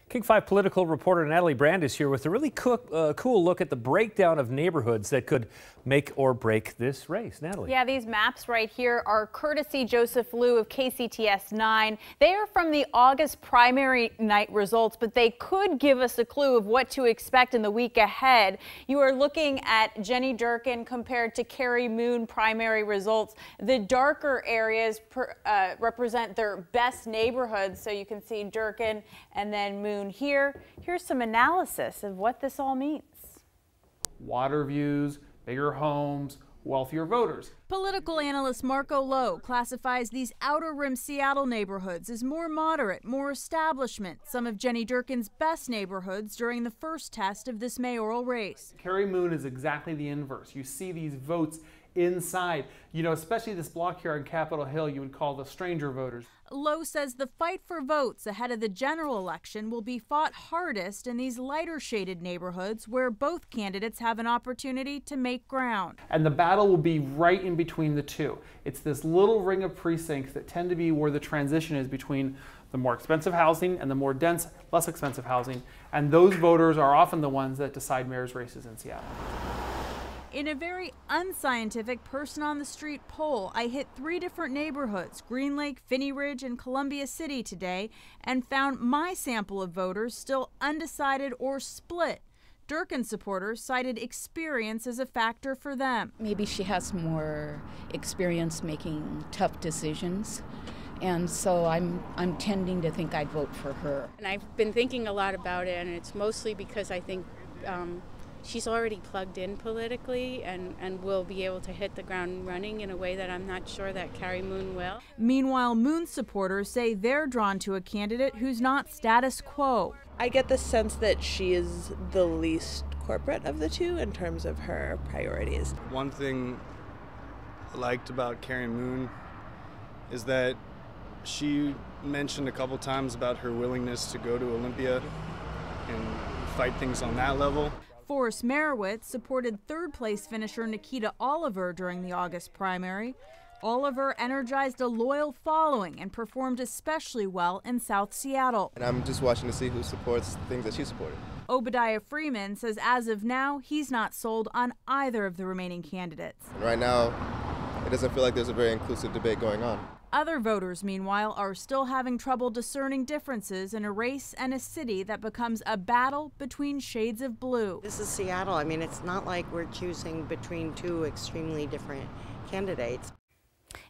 King 5 political reporter Natalie Brand is here with a really cool look at the breakdown of neighborhoods that could make or break this race. Natalie. Yeah, these maps right here are courtesy Joseph Liu of KCTS 9. They are from the August primary night results, but they could give us a clue of what to expect in the week ahead. You are looking at Jenny Durkan compared to Carrie Moon primary results. The darker areas represent their best neighborhoods, so you can see Durkan and then Moon here. Here's some analysis of what this all means. Water views, bigger homes, wealthier voters. Political analyst Marco Lowe classifies these outer rim Seattle neighborhoods as more moderate, more establishment, some of Jenny Durkan's best neighborhoods during the first test of this mayoral race. Carrie Moon is exactly the inverse. You see these votes inside, especially this block here on Capitol Hill, you would call the stranger voters. Lowe says the fight for votes ahead of the general election will be fought hardest in these lighter shaded neighborhoods where both candidates have an opportunity to make ground. And the battle will be right in between the two. It's this little ring of precincts that tend to be where the transition is between the more expensive housing and the more dense, less expensive housing. And those voters are often the ones that decide mayor's races in Seattle. In a very unscientific person on the street poll, I hit 3 different neighborhoods, Green Lake, Finney Ridge, and Columbia City today, and found my sample of voters still undecided or split. Durkan supporters cited experience as a factor for them. Maybe she has more experience making tough decisions, and so I'm tending to think I'd vote for her. And I've been thinking a lot about it, and it's mostly because I think she's already plugged in politically and will be able to hit the ground running in a way that I'm not sure that Carrie Moon will. Meanwhile, Moon supporters say they're drawn to a candidate who's not status quo. I get the sense that she is the least corporate of the two in terms of her priorities. One thing I liked about Carrie Moon is that she mentioned a couple times about her willingness to go to Olympia and fight things on that level. Forrest Merowitz supported third-place finisher Nikita Oliver during the August primary. Oliver energized a loyal following and performed especially well in South Seattle. And I'm just watching to see who supports things that she supported. Obadiah Freeman says as of now, he's not sold on either of the remaining candidates. And right now, it doesn't feel like there's a very inclusive debate going on. Other voters, meanwhile, are still having trouble discerning differences in a race and a city that becomes a battle between shades of blue. This is Seattle. I mean, it's not like we're choosing between two extremely different candidates.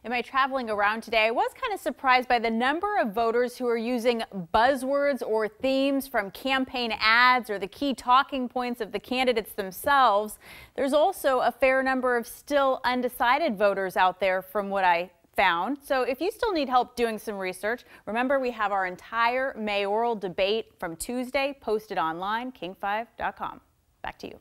In my traveling around today, I was kind of surprised by the number of voters who are using buzzwords or themes from campaign ads or the key talking points of the candidates themselves. There's also a fair number of still undecided voters out there from what I found. So if you still need help doing some research, remember we have our entire mayoral debate from Tuesday posted online, king5.com. Back to you.